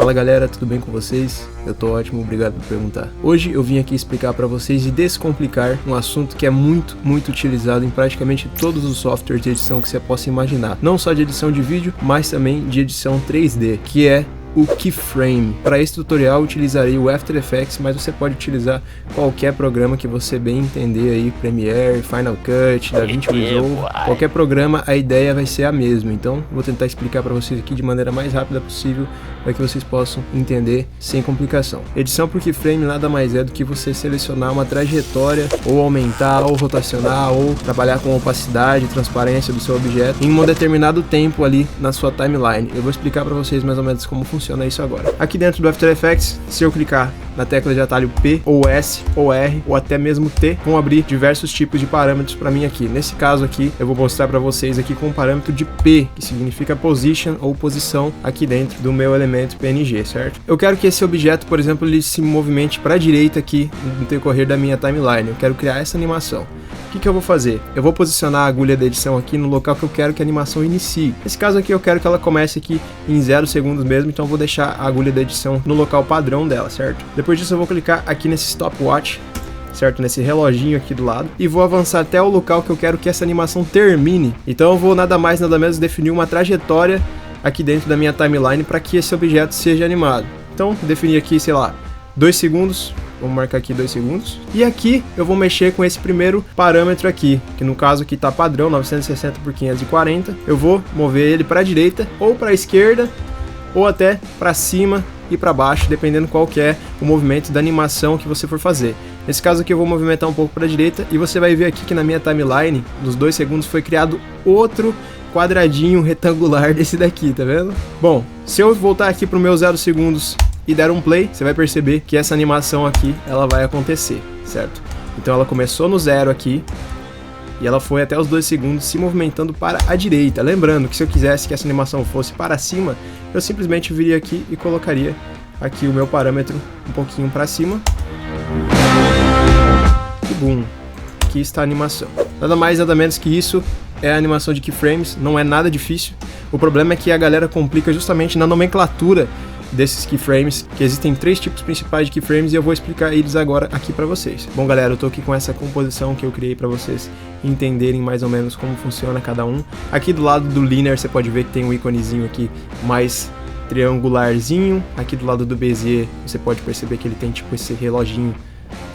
Fala galera, tudo bem com vocês? Eu tô ótimo, obrigado por perguntar. Hoje eu vim aqui explicar para vocês e descomplicar um assunto que é muito utilizado em praticamente todos os softwares de edição que você possa imaginar. Não só de edição de vídeo, mas também de edição 3D, que é o keyframe. Para esse tutorial eu utilizarei o After Effects, mas você pode utilizar qualquer programa que você bem entender aí, Premiere, Final Cut, DaVinci Resolve, qualquer programa, a ideia vai ser a mesma. Então vou tentar explicar para vocês aqui de maneira mais rápida possível, para que vocês possam entender sem complicação. Edição por keyframe nada mais é do que você selecionar uma trajetória, ou aumentar, ou rotacionar, ou trabalhar com opacidade, transparência do seu objeto em um determinado tempo ali na sua timeline. Eu vou explicar para vocês mais ou menos como funciona isso agora. Aqui dentro do After Effects, se eu clicar na tecla de atalho P, ou S, ou R, ou até mesmo T, vão abrir diversos tipos de parâmetros para mim aqui. Nesse caso aqui, eu vou mostrar para vocês aqui com o parâmetro de P, que significa Position ou posição aqui dentro do meu elemento PNG, certo? Eu quero que esse objeto, por exemplo, ele se movimente para a direita aqui no decorrer da minha timeline. Eu quero criar essa animação. O que eu vou fazer? Eu vou posicionar a agulha da edição aqui no local que eu quero que a animação inicie. Nesse caso aqui eu quero que ela comece aqui em 0 segundos mesmo, então eu vou deixar a agulha da edição no local padrão dela, certo? Depois disso eu vou clicar aqui nesse stopwatch, certo? Nesse reloginho aqui do lado, e vou avançar até o local que eu quero que essa animação termine. Então eu vou nada mais nada menos definir uma trajetória aqui dentro da minha timeline para que esse objeto seja animado. Então definir aqui, sei lá, 2 segundos. Vamos marcar aqui 2 segundos. E aqui eu vou mexer com esse primeiro parâmetro aqui, que no caso aqui tá padrão, 960 por 540. Eu vou mover ele para a direita, ou para a esquerda, ou até para cima e para baixo, dependendo qual que é o movimento da animação que você for fazer. Nesse caso aqui eu vou movimentar um pouco para a direita, e você vai ver aqui que na minha timeline, nos 2 segundos, foi criado outro quadradinho retangular desse daqui, tá vendo? Bom, se eu voltar aqui pro meu 0 segundos e der um play, você vai perceber que essa animação aqui, ela vai acontecer, certo? Então ela começou no 0 aqui, e ela foi até os 2 segundos se movimentando para a direita. Lembrando que se eu quisesse que essa animação fosse para cima, eu simplesmente viria aqui e colocaria aqui o meu parâmetro um pouquinho para cima. E boom, aqui está a animação. Nada mais, nada menos que isso é a animação de keyframes, não é nada difícil. O problema é que a galera complica justamente na nomenclatura desses keyframes, que existem 3 tipos principais de keyframes e eu vou explicar eles agora aqui para vocês. Bom galera, eu tô aqui com essa composição que eu criei para vocês entenderem mais ou menos como funciona cada um. Aqui do lado do Linear você pode ver que tem um íconezinho aqui mais triangularzinho. Aqui do lado do Bezier você pode perceber que ele tem tipo esse reloginho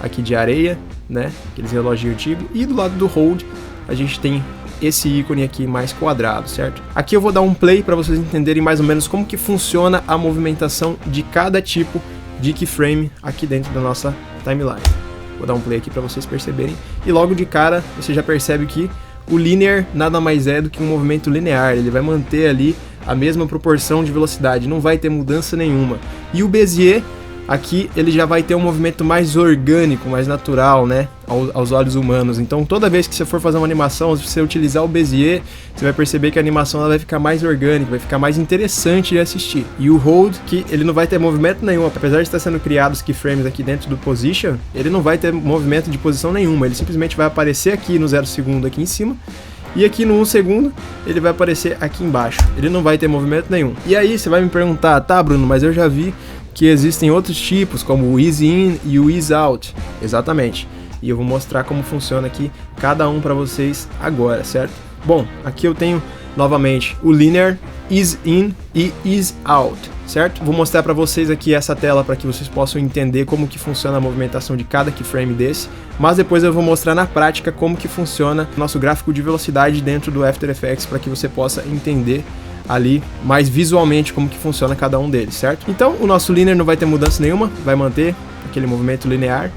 aqui de areia, né? Aqueles reloginhos antigos. E do lado do Hold a gente tem esse ícone aqui mais quadrado, certo? Aqui eu vou dar um play para vocês entenderem mais ou menos como que funciona a movimentação de cada tipo de keyframe aqui dentro da nossa timeline. Vou dar um play aqui para vocês perceberem, e logo de cara você já percebe que o Linear nada mais é do que um movimento linear, ele vai manter ali a mesma proporção de velocidade, não vai ter mudança nenhuma. E o Bezier aqui ele já vai ter um movimento mais orgânico, mais natural, né, aos olhos humanos. Então toda vez que você for fazer uma animação, se você utilizar o Bezier, você vai perceber que a animação ela vai ficar mais orgânica, vai ficar mais interessante de assistir. E o Hold, que ele não vai ter movimento nenhum, apesar de estar sendo criados keyframes aqui dentro do Position, ele não vai ter movimento de posição nenhuma, ele simplesmente vai aparecer aqui no 0 segundo aqui em cima, e aqui no 1 segundo ele vai aparecer aqui embaixo, ele não vai ter movimento nenhum. E aí você vai me perguntar, tá Bruno, mas eu já vi que existem outros tipos, como o Ease In e o Ease Out. Exatamente. E eu vou mostrar como funciona aqui cada um para vocês agora, certo? Bom, aqui eu tenho novamente o Linear, Ease In e Ease Out, certo? Vou mostrar para vocês aqui essa tela para que vocês possam entender como que funciona a movimentação de cada keyframe desse, mas depois eu vou mostrar na prática como que funciona o nosso gráfico de velocidade dentro do After Effects para que você possa entender ali mais visualmente como que funciona cada um deles, certo? Então o nosso Linear não vai ter mudança nenhuma, vai manter aquele movimento linear.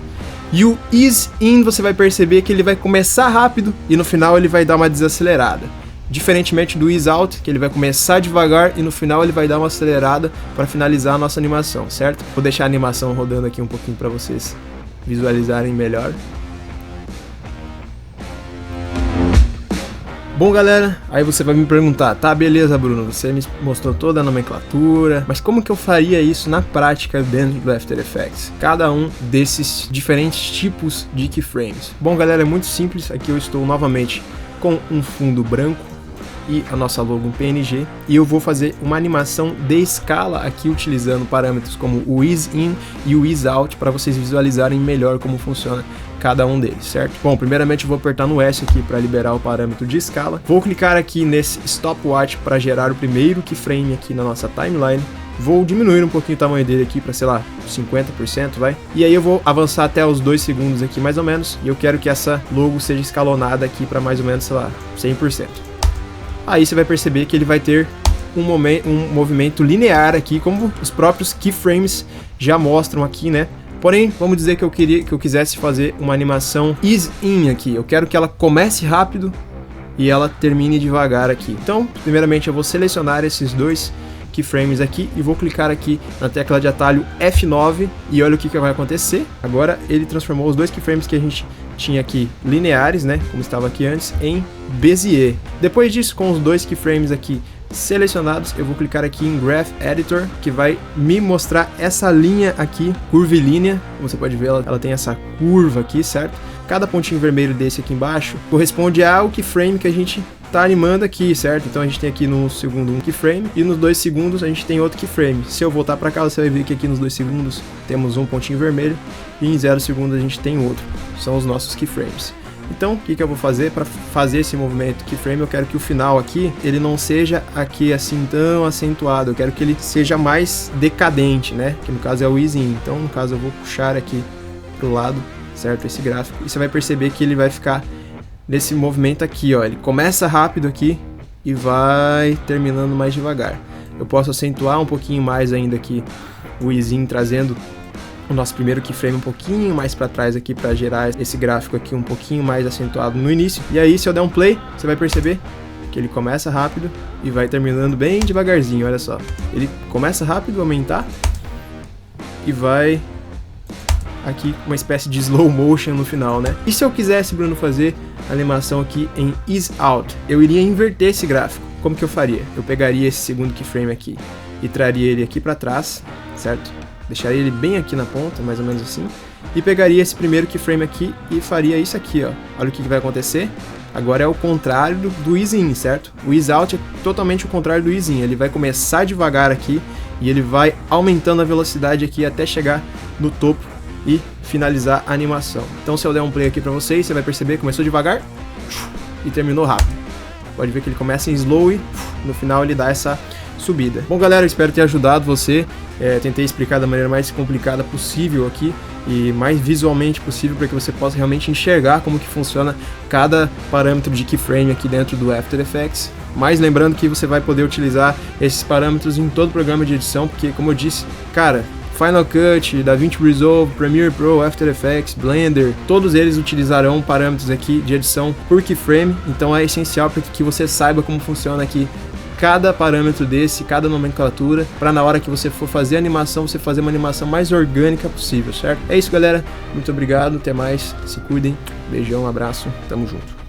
E o Ease In você vai perceber que ele vai começar rápido e no final ele vai dar uma desacelerada. Diferentemente do Ease Out, que ele vai começar devagar e no final ele vai dar uma acelerada para finalizar a nossa animação, certo? Vou deixar a animação rodando aqui um pouquinho para vocês visualizarem melhor. Bom galera, aí você vai me perguntar, tá beleza Bruno, você me mostrou toda a nomenclatura, mas como que eu faria isso na prática dentro do After Effects? Cada um desses diferentes tipos de keyframes. Bom galera, é muito simples, aqui eu estou novamente com um fundo branco, e a nossa logo em PNG, e eu vou fazer uma animação de escala aqui utilizando parâmetros como o ease in e o ease out para vocês visualizarem melhor como funciona cada um deles, certo? Bom, primeiramente eu vou apertar no S aqui para liberar o parâmetro de escala, vou clicar aqui nesse stopwatch para gerar o primeiro keyframe aqui na nossa timeline. Vou diminuir um pouquinho o tamanho dele aqui para, sei lá, 50%, vai. E aí eu vou avançar até os 2 segundos aqui, mais ou menos. E eu quero que essa logo seja escalonada aqui para mais ou menos, sei lá, 100%. Aí você vai perceber que ele vai ter um movimento linear aqui, como os próprios keyframes já mostram aqui, né? Porém, vamos dizer que eu quisesse fazer uma animação ease in aqui. Eu quero que ela comece rápido e ela termine devagar aqui. Então, primeiramente eu vou selecionar esses dois keyframes aqui e vou clicar aqui na tecla de atalho F9 e olha o que vai acontecer. Agora ele transformou os dois keyframes que a gente tinha aqui lineares, né, como estava aqui antes, em Bezier. Depois disso, com os dois keyframes aqui selecionados, eu vou clicar aqui em Graph Editor, que vai me mostrar essa linha aqui, curvilínea. Como você pode ver, ela tem essa curva aqui, certo? Cada pontinho vermelho desse aqui embaixo corresponde ao keyframe que a gente tá animando aqui, certo? Então a gente tem aqui no segundo um keyframe e nos 2 segundos a gente tem outro keyframe. Se eu voltar para cá, você vai ver que aqui nos 2 segundos temos um pontinho vermelho e em 0 segundos a gente tem outro. São os nossos keyframes. Então, o que eu vou fazer para fazer esse movimento keyframe? Eu quero que o final aqui, ele não seja aqui assim tão acentuado. Eu quero que ele seja mais decadente, né? Que no caso é o ease in. Então, no caso, eu vou puxar aqui pro lado, certo? Esse gráfico. E você vai perceber que ele vai ficar nesse movimento aqui, ó. Ele começa rápido aqui e vai terminando mais devagar. Eu posso acentuar um pouquinho mais ainda aqui o ease in, trazendo o nosso primeiro keyframe um pouquinho mais para trás aqui para gerar esse gráfico aqui um pouquinho mais acentuado no início. E aí, se eu der um play, você vai perceber que ele começa rápido e vai terminando bem devagarzinho, olha só. Ele começa rápido, aumentar e vai aqui uma espécie de slow motion no final, né? E se eu quisesse, Bruno, fazer a animação aqui em ease out, eu iria inverter esse gráfico. Como que eu faria? Eu pegaria esse segundo keyframe aqui e traria ele aqui para trás, certo? Deixaria ele bem aqui na ponta, mais ou menos assim, e pegaria esse primeiro keyframe aqui e faria isso aqui, ó. Olha o que vai acontecer. Agora é o contrário do ease in, certo? O ease out é totalmente o contrário do ease in. Ele vai começar devagar aqui e ele vai aumentando a velocidade aqui até chegar no topo e finalizar a animação. Então, se eu der um play aqui pra vocês, você vai perceber que começou devagar e terminou rápido. Pode ver que ele começa em slow e no final ele dá essa subida. Bom, galera, eu espero ter ajudado você. Tentei explicar da maneira mais complicada possível aqui e mais visualmente possível para que você possa realmente enxergar como que funciona cada parâmetro de keyframe aqui dentro do After Effects. Mas lembrando que você vai poder utilizar esses parâmetros em todo o programa de edição, porque, como eu disse, cara, Final Cut, DaVinci Resolve, Premiere Pro, After Effects, Blender, todos eles utilizarão parâmetros aqui de edição por keyframe, então é essencial para que você saiba como funciona aqui cada parâmetro desse, cada nomenclatura, para na hora que você for fazer a animação, você fazer uma animação mais orgânica possível, certo? É isso, galera. Muito obrigado, até mais, se cuidem, beijão, abraço, tamo junto.